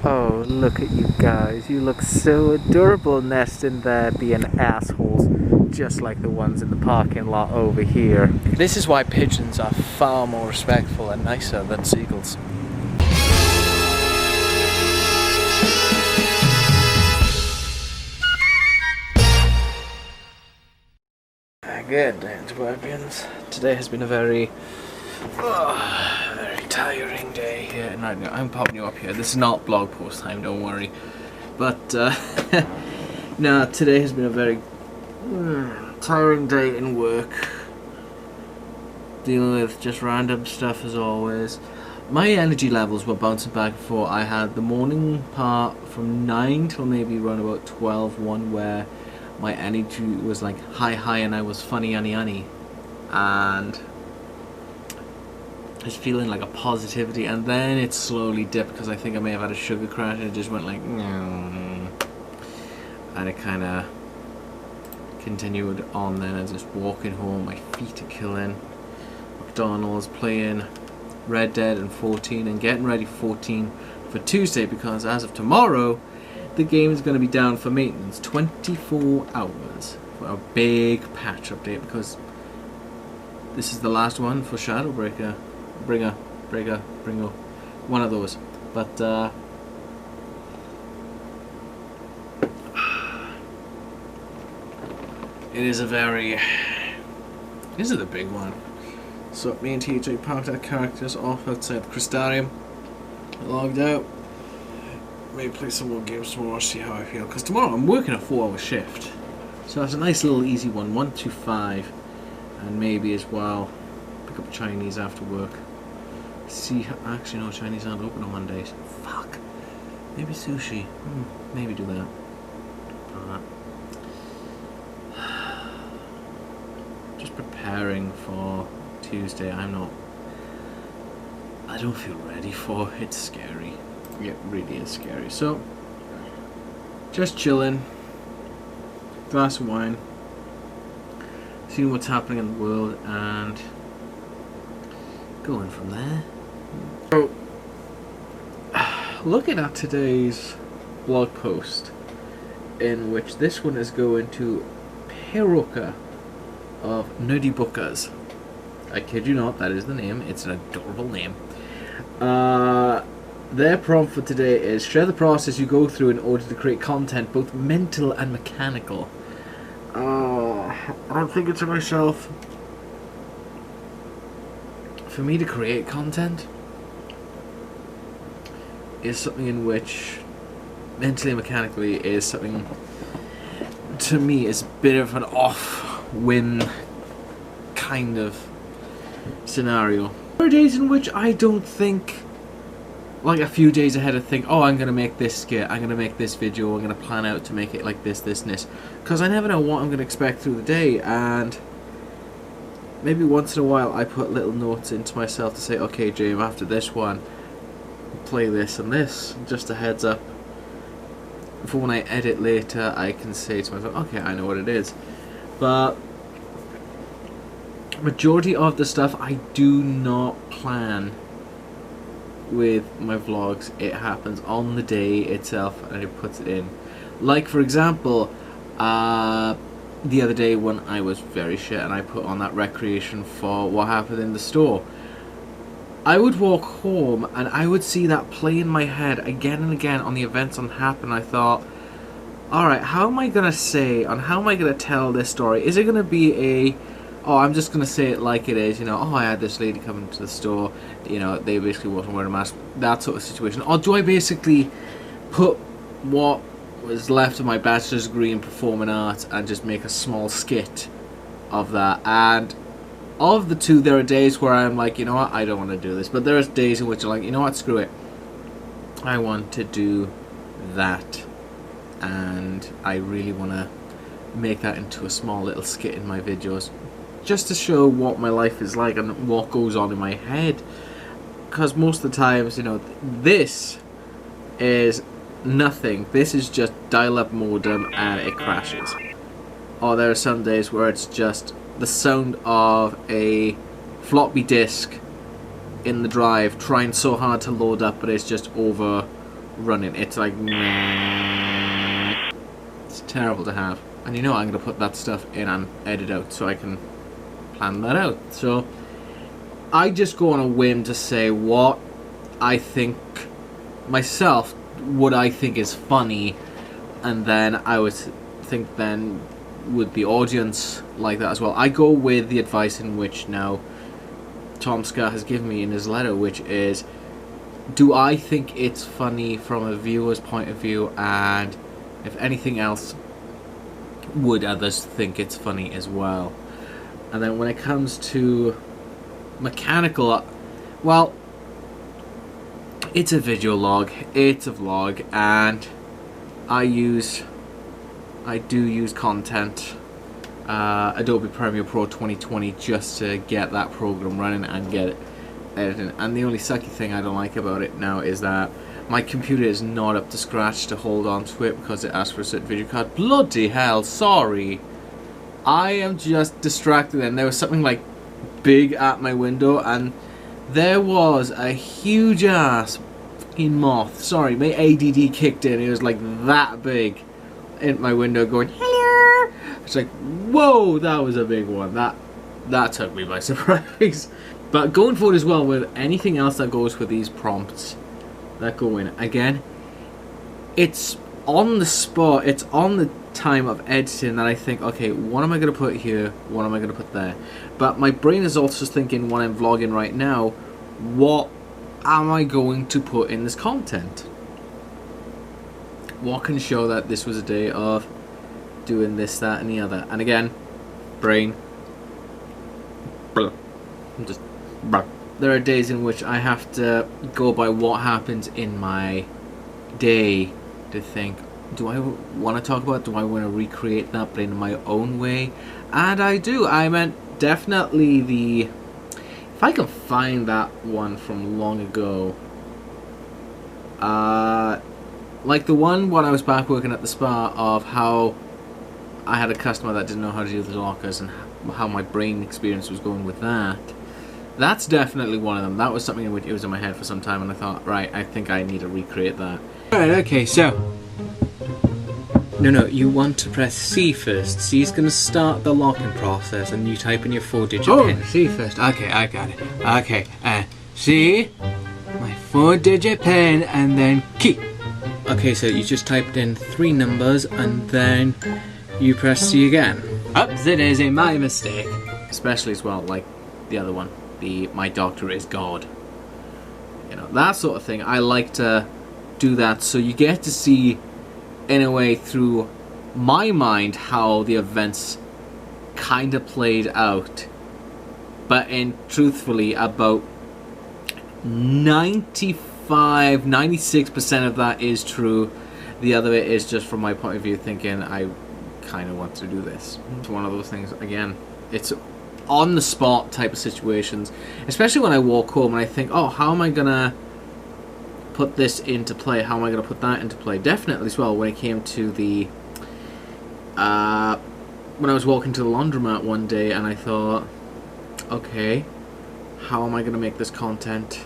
Oh, look at you guys. You look so adorable nesting there being assholes, just like the ones in the parking lot over here. This is why pigeons are far more respectful and nicer than seagulls. Good day, Antwerpians. Today has been a very tiring day here. And I'm popping you up here. This is not blog post time, don't worry. But no, today has been a very tiring day in work. Dealing with just random stuff as always. My energy levels were bouncing back and forth. I had the morning part from 9 till maybe around about 12, one where my energy was like high and I was funny and I was feeling like a positivity, and then it slowly dipped because I think I may have had a sugar crash and it just went like and it kind of continued on. Then I was just walking home, my feet are killing. McDonald's, playing Red Dead and 14 and getting ready for 14 for Tuesday, because as of tomorrow the game is going to be down for maintenance 24 hours for a big patch update, because this is the last one for Shadowbreaker. Bringer, one of those. But this is the big one. So me and TJ parked our characters off outside the Crystarium, logged out. Maybe play some more games tomorrow, see how I feel. Because tomorrow I'm working a 4-hour shift. So that's a nice little easy one. 1 to 5. And maybe as well pick up Chinese after work. See, actually no, Chinese aren't open on Mondays. Fuck. Maybe sushi. Maybe do that. Just preparing for Tuesday. I don't feel ready for it. It's scary. It really is scary. So, just chilling, glass of wine, seeing what's happening in the world, and going from there. So, looking at today's blog post, in which this one is going to Peruka of Nerdy Bookahs. I kid you not, that is the name. It's an adorable name. Their prompt for today is: share the process you go through in order to create content, both mental and mechanical. I'm thinking to myself, for me to create content is something in which mentally and mechanically is something, to me, is a bit of an off-whim kind of scenario. There are days in which I don't think, like a few days ahead, I think, oh, I'm going to make this skit, I'm going to make this video, I'm going to plan out to make it like this, and this. Because I never know what I'm going to expect through the day, and maybe once in a while I put little notes into myself to say, okay, James, after this one, play this and this, just a heads up. For when I edit later, I can say to myself, okay, I know what it is. But majority of the stuff I do not plan with my vlogs. It happens on the day itself and it puts it in. Like, for example, the other day when I was very shit and I put on that recreation for what happened in the store, I would walk home and I would see that play in my head again and again on the events that happened. I thought, alright, how am I going to say, and how am I going to tell this story? Is it going to be a, oh, I'm just going to say it like it is, you know, oh, I had this lady come into the store, you know, they basically wasn't wearing a mask, that sort of situation. Or do I basically put what was left of my bachelor's degree in performing arts and just make a small skit of that? And of the two, there are days where I'm like, you know what, I don't want to do this. But there are days in which I'm like, you know what, screw it. I want to do that. And I really want to make that into a small little skit in my videos, just to show what my life is like and what goes on in my head. Because most of the times, you know, this is nothing. This is just dial-up modem and it crashes. Or there are some days where it's just the sound of a floppy disk in the drive trying so hard to load up, but it's just running. It's like, it's terrible to have. And you know I'm going to put that stuff in and edit out so I can plan that out. So I just go on a whim to say what I think myself, what I think is funny, and then I would think then would the audience like that as well. I go with the advice in which now Tom Scott has given me in his letter, which is, do I think it's funny from a viewer's point of view, and if anything else, would others think it's funny as well? And then when it comes to mechanical, well, it's a video log, it's a vlog, and I do use content, Adobe Premiere Pro 2020, just to get that program running and get it editing. And the only sucky thing I don't like about it now is that my computer is not up to scratch to hold on to it because it asks for a certain video card. Bloody hell, sorry. I am just distracted, and there was something like big at my window, and there was a huge ass fucking moth. Sorry, my ADD kicked in. It was like that big in my window going, hello. It's like, whoa, that was a big one. That took me by surprise. But going forward as well, with anything else that goes with these prompts that go in, again, it's on the spot, it's on the time of editing that I think, okay, what am I going to put here, what am I going to put there? But my brain is also thinking, when I'm vlogging right now, what am I going to put in this content? What can show that this was a day of doing this, that, and the other? And again, brain, just, there are days in which I have to go by what happens in my day to think, do I want to talk about, do I want to recreate that but in my own way? And I do. I meant definitely the, if I can find that one from long ago, like the one when I was back working at the spa, of how I had a customer that didn't know how to do the lockers and how my brain experience was going with that. That's definitely one of them. That was something in which it was in my head for some time, and I thought, right, I think I need to recreate that. Alright, okay, so no, you want to press C first. C is going to start the locking process, and you type in your 4-digit pin. C first. Okay, I got it. Okay, C, my 4-digit pin, and then key. Okay, so you just typed in 3 numbers, and then you press C again. Oops, it is my mistake. Especially as well, like the other one, the my doctor is God. You know, that sort of thing. I like to do that, so you get to see, in a way, through my mind, how the events kind of played out. But truthfully, about 96% of that is true. The other bit is just from my point of view, thinking I kind of want to do this. It's one of those things, again, it's on the spot type of situations, especially when I walk home and I think, oh, how am I gonna put this into play, how am I gonna put that into play? Definitely as well when it came to the when I was walking to the laundromat one day and I thought, okay, how am I gonna make this content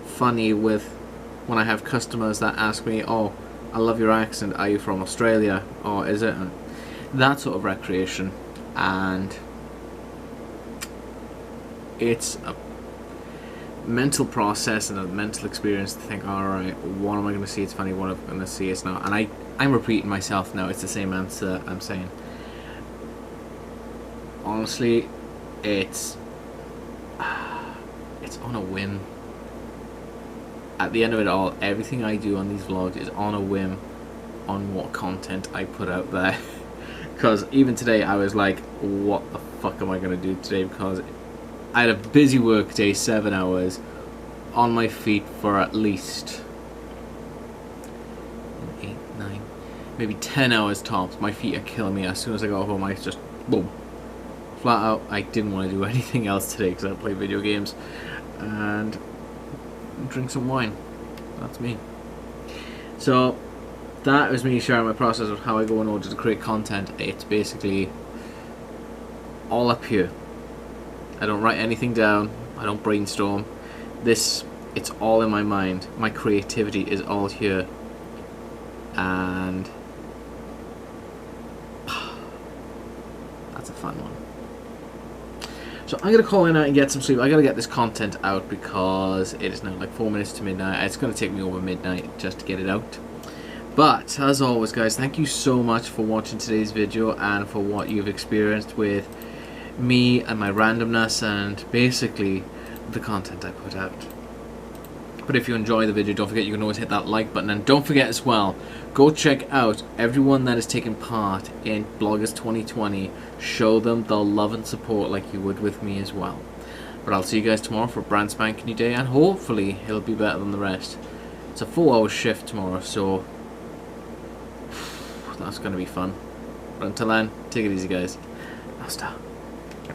funny with when I have customers that ask me, oh, I love your accent, are you from Australia, or is it? And that sort of recreation. And it's a mental process and a mental experience to think, alright, what am I going to see it's funny, what am I going to see it's not? And I'm repeating myself now, it's the same answer I'm saying. Honestly, it's on a whim. At the end of it all, everything I do on these vlogs is on a whim on what content I put out there. Because even today I was like, what the fuck am I going to do today? Because I had a busy work day, 7 hours, on my feet for at least 8, 9, maybe 10 hours tops. My feet are killing me. As soon as I got home, I just, boom, flat out. I didn't want to do anything else today because I play video games and drink some wine. That's me. So that was me sharing my process of how I go in order to create content. It's basically all up here. I don't write anything down, I don't brainstorm. It's all in my mind. My creativity is all here. and that's a fun one. So I'm going to call in out and get some sleep. I got to get this content out because it is now like 4 minutes to midnight. It's going to take me over midnight just to get it out. But as always, guys, thank you so much for watching today's video and for what you've experienced with me and my randomness and basically the content I put out. But if you enjoy the video, don't forget you can always hit that like button, and don't forget as well, go check out everyone that has taken part in Bookahs 2020. Show them the love and support like you would with me as well. But I'll see you guys tomorrow for a brand spanking new day, and hopefully it'll be better than the rest. It's a 4-hour shift tomorrow, so that's going to be fun. But until then, take it easy, guys. Hasta.